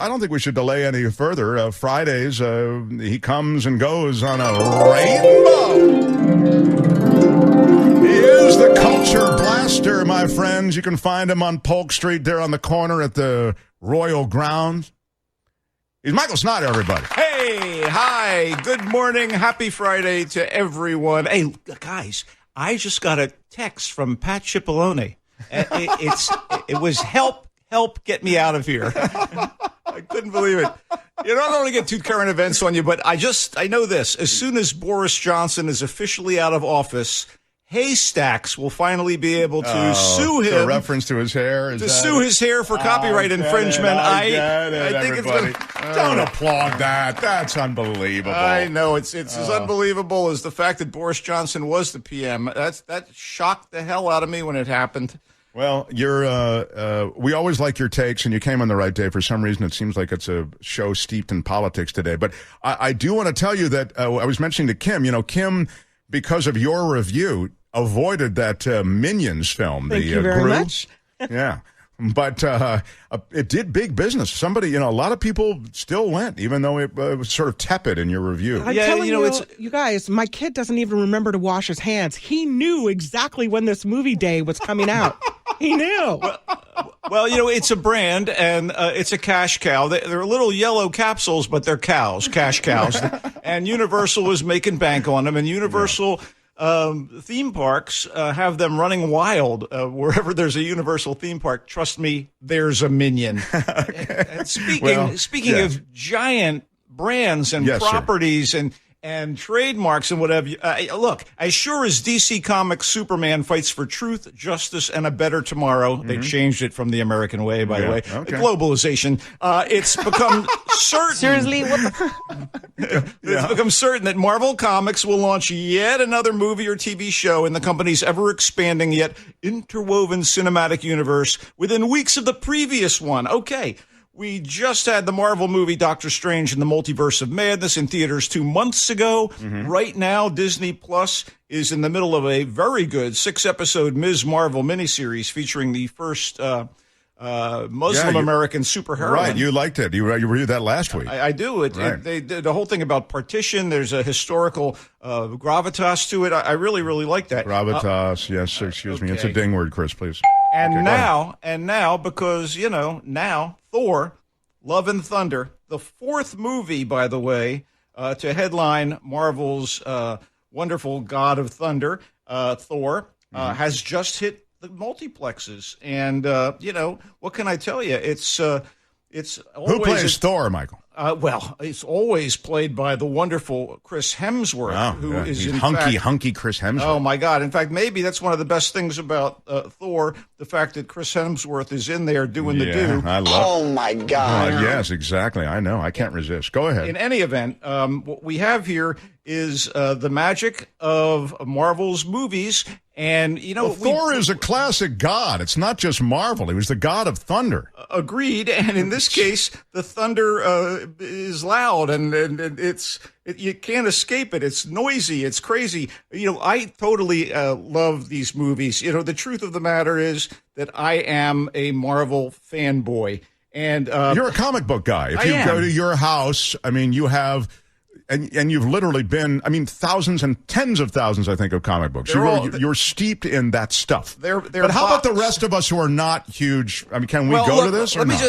I don't think we should delay any further. Fridays, he comes and goes on a rainbow. He is the culture blaster, my friends. You can find him on Polk Street there on the corner at the Royal Grounds. He's Michael Snyder, everybody. Hey, hi, good morning, happy Friday to everyone. Hey, guys, I just got a text from Pat Cipollone. It was help get me out of here. I couldn't believe it. You know, I don't want to get too current events on you, but I know this. As soon as Boris Johnson is officially out of office, Haystacks will finally be able to sue him. A reference to his hair? Sue his hair for copyright infringement. I think everybody. Don't applaud that. That's unbelievable. I know. It's as unbelievable as the fact that Boris Johnson was the PM. That shocked the hell out of me when it happened. Well, we always like your takes, and you came on the right day. For some reason, it seems like it's a show steeped in politics today. But I do want to tell you that I was mentioning to Kim, Kim, because of your review, avoided that Minions film. Thank you very much. Yeah. But it did big business. Somebody, a lot of people still went, even though it was sort of tepid in your review. I'm telling you guys, my kid doesn't even remember to wash his hands. He knew exactly when this movie day was coming out. He knew. Well, it's a brand, and it's a cash cow. They're little yellow capsules, but they're cows, cash cows. And Universal is making bank on them, and Universal... theme parks have them running wild wherever there's a Universal theme park. Trust me, there's a Minion. And speaking of giant brands and properties and trademarks and whatever, look, as sure as DC Comics Superman fights for truth, justice, and a better tomorrow, they changed it from the American way, by the way, globalization, it's become certain. Seriously? It's become certain that Marvel Comics will launch yet another movie or TV show in the company's ever-expanding yet interwoven cinematic universe within weeks of the previous one. Okay. We just had the Marvel movie Doctor Strange in the Multiverse of Madness in theaters 2 months ago. Right now, Disney Plus is in the middle of a very good 6-episode Ms. Marvel miniseries featuring the first Muslim American superhero. Right, you liked it. You reviewed that last week. I do. The whole thing about partition, there's a historical gravitas to it. I really, really like that. Gravitas, yes, excuse me. It's a ding word, Chris, please. And now, because, now Thor, Love and Thunder, the fourth movie, by the way, to headline Marvel's wonderful God of Thunder, Thor, has just hit the multiplexes. And, what can I tell you? It's always... Who plays Thor, Michael? Well, it's always played by the wonderful Chris Hemsworth, who is he's hunky Chris Hemsworth. Oh my God! In fact, maybe that's one of the best things about Thor: the fact that Chris Hemsworth is in there doing the do. I love. Oh my God! Yes, exactly. I know. I can't resist. Go ahead. In any event, what we have here is the magic of Marvel's movies. And, Thor is a classic god. It's not just Marvel. He was the god of thunder. Agreed. And in this case, the thunder is loud and you can't escape it. It's noisy. It's crazy. I totally love these movies. The truth of the matter is that I am a Marvel fanboy. And you're a comic book guy. If you go to your house, you have... And you've literally been, thousands and tens of thousands, I think, of comic books. You're steeped in that stuff. But how about the rest of us who are not huge? Can we go to this or not?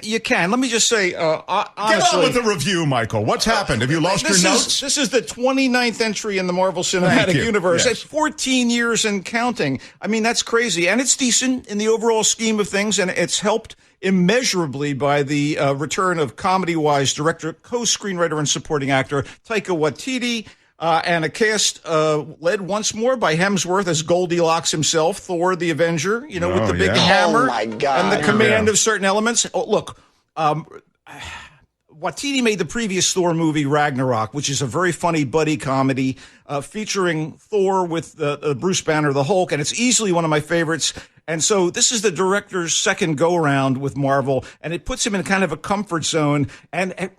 You can. Let me just say, honestly. Get on with the review, Michael. What's happened? Have you lost your notes? This is the 29th entry in the Marvel Cinematic Universe. Yes. It's 14 years and counting. That's crazy. And it's decent in the overall scheme of things, and it's helped immeasurably by the return of comedy-wise director, co-screenwriter, and supporting actor Taika Waititi, and a cast led once more by Hemsworth as Goldilocks himself, Thor the Avenger, with the big hammer my God. and the command of certain elements. Oh, look, Waititi made the previous Thor movie, Ragnarok, which is a very funny buddy comedy featuring Thor with Bruce Banner, the Hulk, and it's easily one of my favorites. And so this is the director's second go-around with Marvel, and it puts him in kind of a comfort zone. And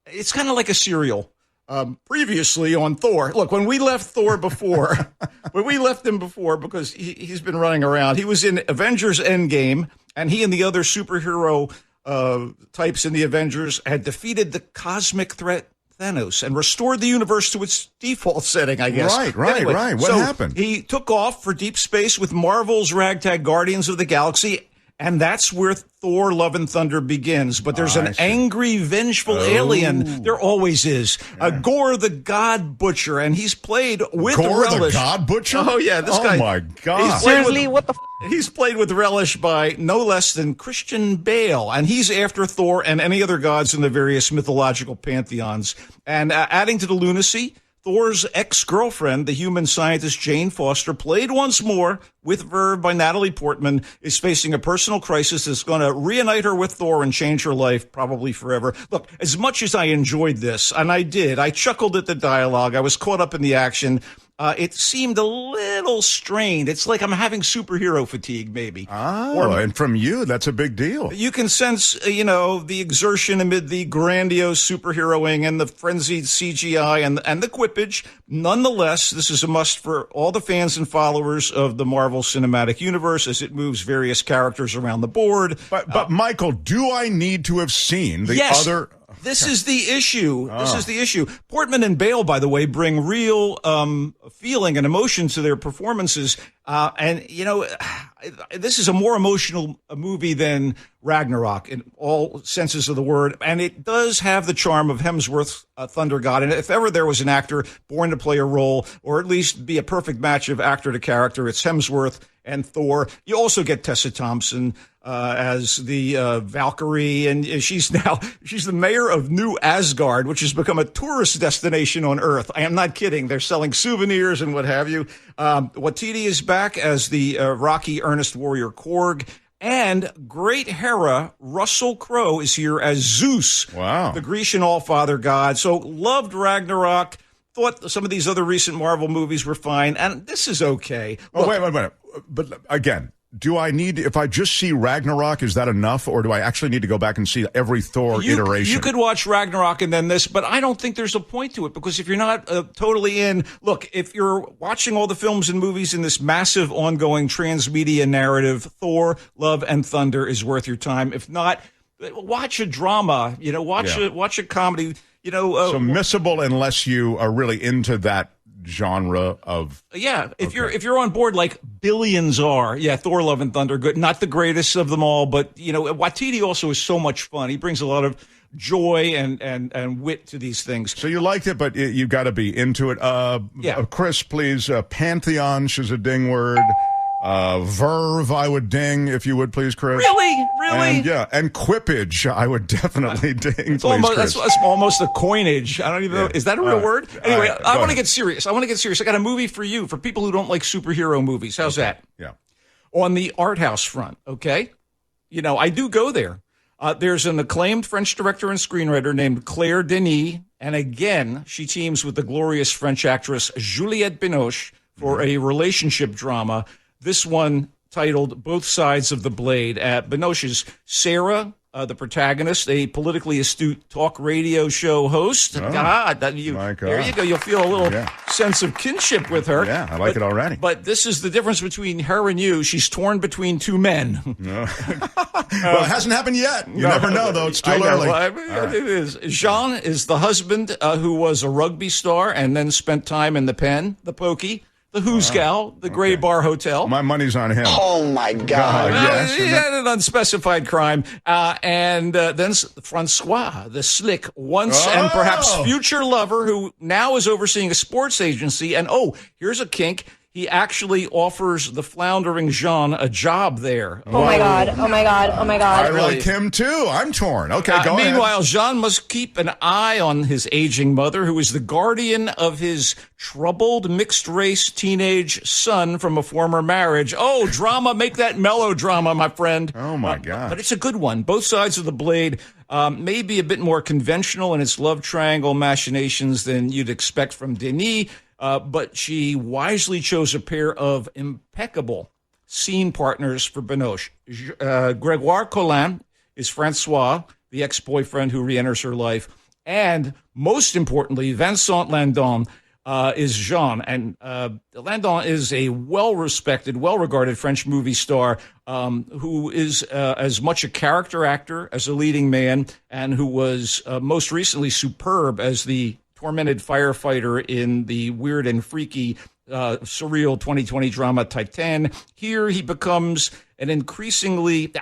it's kind of like a serial. Previously on Thor, look, when we left Thor before, because he's been running around, he was in Avengers Endgame, and he and the other superhero types in the Avengers, had defeated the cosmic threat Thanos and restored the universe to its default setting, I guess. Right. What happened? He took off for deep space with Marvel's ragtag Guardians of the Galaxy, and that's where Thor: Love and Thunder begins. But there's an angry, vengeful alien. There always is. Gore the God Butcher, and he's played with Gore relish. the God Butcher? Oh, yeah. This guy. Oh, my God. Seriously, what the He's played with relish by no less than Christian Bale, and he's after Thor and any other gods in the various mythological pantheons. And adding to the lunacy, Thor's ex-girlfriend, the human scientist Jane Foster, played once more with verve by Natalie Portman, is facing a personal crisis that's going to reunite her with Thor and change her life, probably forever. Look, as much as I enjoyed this, and I did, I chuckled at the dialogue, I was caught up in the action, it seemed a little strained. It's like I'm having superhero fatigue, maybe. And from you, that's a big deal. You can sense, the exertion amid the grandiose superheroing and the frenzied CGI and the quippage. Nonetheless, this is a must for all the fans and followers of the Marvel Cinematic Universe as it moves various characters around the board. But Michael, do I need to have seen the other... This is the issue. This is the issue. Portman and Bale, by the way, bring real feeling and emotion to their performances. This is a more emotional movie than Ragnarok in all senses of the word. And it does have the charm of Hemsworth's Thunder God. And if ever there was an actor born to play a role, or at least be a perfect match of actor to character, it's Hemsworth and Thor. You also get Tessa Thompson as the Valkyrie, and she's the mayor of New Asgard, which has become a tourist destination on Earth. I am not kidding. They're selling souvenirs and what have you. Waititi is back as the Rocky Earnest Warrior Korg. And great Hera, Russell Crowe, is here as Zeus, the Grecian all-father god. So loved Ragnarok. Thought some of these other recent Marvel movies were fine, and this is okay. Look, wait. But again, do I need, if I just see Ragnarok, is that enough? Or do I actually need to go back and see every Thor iteration? You could watch Ragnarok and then this, but I don't think there's a point to it, because if you're not totally in, look, if you're watching all the films and movies in this massive ongoing transmedia narrative, Thor, Love and Thunder is worth your time. If not, watch a drama, watch a comedy, so missable unless you are really into that genre of if you're on board like billions are. Thor: Love and Thunder, good, not the greatest of them all, but Waititi also is so much fun. He brings a lot of joy and wit to these things. So you liked it, but you've got to be into it. Chris, please, pantheon, she's a ding word. Verve, I would ding, if you would, please, Chris. Really? And quippage, I would definitely ding, please, Chris. That's almost a coinage. I don't even know. Is that a real word? Anyway, I want to get serious. I got a movie for you, for people who don't like superhero movies. How's that? Yeah. On the art house front, okay? I do go there. There's an acclaimed French director and screenwriter named Claire Denis, and again, she teams with the glorious French actress Juliette Binoche for a relationship drama. This one titled Both Sides of the Blade. Binoche's Sarah, the protagonist, a politically astute talk radio show host. There you go. You'll feel a little sense of kinship with her. Yeah, I like it already. But this is the difference between her and you. She's torn between two men. No. Well, it hasn't happened yet. You never know, though. It's still early. It is. Jean is the husband who was a rugby star and then spent time in the pen, the pokey. The Who's Gal, the Gray Bar Hotel. My money's on him. Oh, my God. Yes. He had an unspecified crime. And then Francois, the slick once and perhaps future lover who now is overseeing a sports agency. And, here's a kink. He actually offers the floundering Jean a job there. Oh, my God. I like him, too. I'm torn. Okay, go ahead. Meanwhile, Jean must keep an eye on his aging mother, who is the guardian of his troubled mixed-race teenage son from a former marriage. Oh, drama. Make that melodrama, my friend. Oh, my God. But it's a good one. Both Sides of the Blade may be a bit more conventional in its love triangle machinations than you'd expect from Denis. But she wisely chose a pair of impeccable scene partners for Binoche. Grégoire Collin is Francois, the ex-boyfriend who re-enters her life. And most importantly, Vincent Landon, is Jean. And Landon is a well-respected, well-regarded French movie star who is as much a character actor as a leading man, and who was most recently superb as the tormented firefighter in the weird and freaky surreal 2020 drama Titan. Here he becomes an increasingly,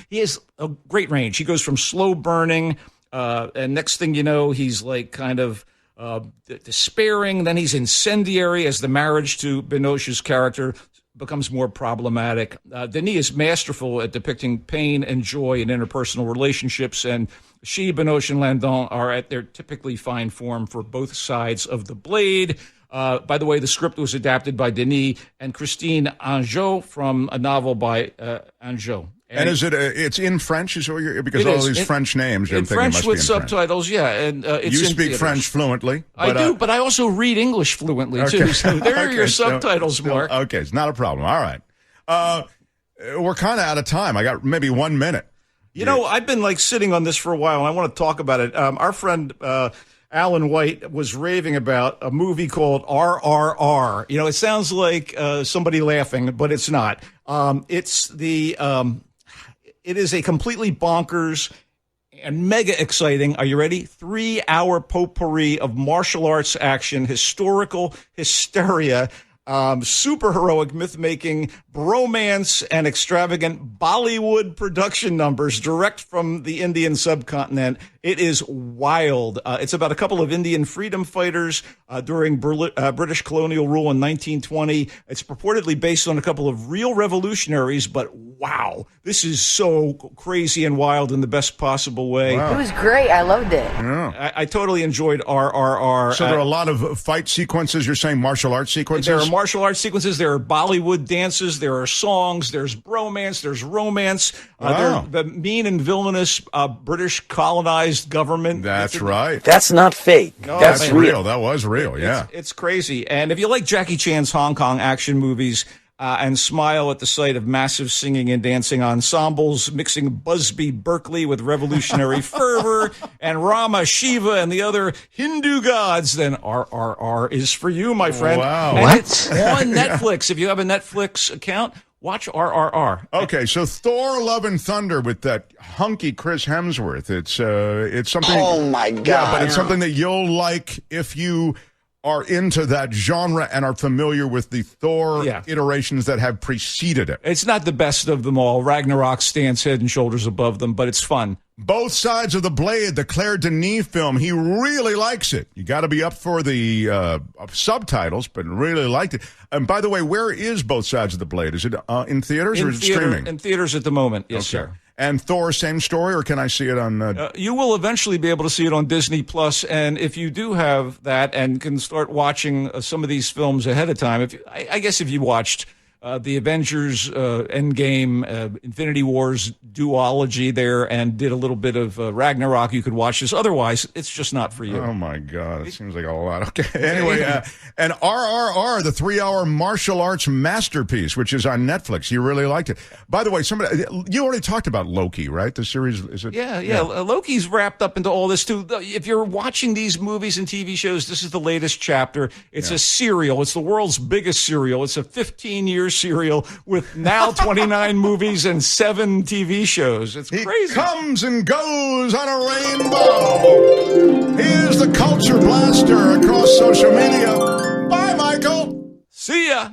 he has a great range. He goes from slow burning, and next thing you know, he's like kind of despairing. Then he's incendiary as the marriage to Binoche's character becomes more problematic. Denis is masterful at depicting pain and joy in interpersonal relationships, and she, Binoche, and Landon are at their typically fine form for both sides of the blade. By the way, the script was adapted by Denis and Christine Anjou from a novel by Anjou. And is it? It's in French, because all these French names. In French with subtitles, yeah. And it's you speak French fluently. I do, but I also read English fluently too. So there are your subtitles, Mark. Okay, it's not a problem. All right, we're kind of out of time. I got maybe 1 minute. You know, I've been like sitting on this for a while, and I want to talk about it. Our friend Alan White was raving about a movie called RRR. You know, it sounds like somebody laughing, but it's not. It is a completely bonkers and mega exciting, are you ready? 3-hour potpourri of martial arts action, historical hysteria, super heroic myth-making, bromance, and extravagant Bollywood production numbers direct from the Indian subcontinent. It is wild. It's about a couple of Indian freedom fighters during British colonial rule in 1920. It's purportedly based on a couple of real revolutionaries, but wow, this is so crazy and wild in the best possible way. Wow. It was great. I loved it. Yeah. I totally enjoyed RRR. So there are a lot of fight sequences. You're saying martial arts sequences? There are martial arts sequences. There are Bollywood dances. There are songs. There's bromance. There's romance. Wow. The mean and villainous British colonized government. That's right. That's not fake. No, That's real. That was real, yeah. It's crazy. And if you like Jackie Chan's Hong Kong action movies and smile at the sight of massive singing and dancing ensembles, mixing Busby Berkeley with revolutionary fervor and Rama, Shiva, and the other Hindu gods, then RRR is for you, my friend. Wow. And it's on Netflix. If you have a Netflix account, watch RRR. Okay, so Thor: Love and Thunder with that hunky Chris Hemsworth. It's something. Oh my God! Yeah, but it's something that you'll like if you are into that genre and are familiar with the Thor iterations that have preceded it. It's not the best of them all. Ragnarok stands head and shoulders above them, but it's fun. Both Sides of the Blade, the Claire Denis film, he really likes it. You got to be up for the subtitles, but really liked it. And by the way, where is Both Sides of the Blade? Is it in theaters or is it streaming? In theaters at the moment, yes, sir. And Thor, same story, or can I see it on... you will eventually be able to see it on Disney+, and if you do have that and can start watching some of these films ahead of time, I guess if you watched the Avengers Endgame, Infinity Wars duology there, and did a little bit of Ragnarok, you could watch this. Otherwise, it's just not for you. Oh, my God. It seems like a lot. Okay. Anyway, and RRR, the 3-hour martial arts masterpiece, which is on Netflix. You really liked it. By the way, you already talked about Loki, right? The series, is it? Yeah. Loki's wrapped up into all this, too. If you're watching these movies and TV shows, this is the latest chapter. It's a serial. It's the world's biggest serial. It's a 15-year serial with now 29 movies and 7 TV shows. It's crazy. He comes and goes on a rainbow. Here's the Culture Blaster across social media. Bye, Michael. See ya.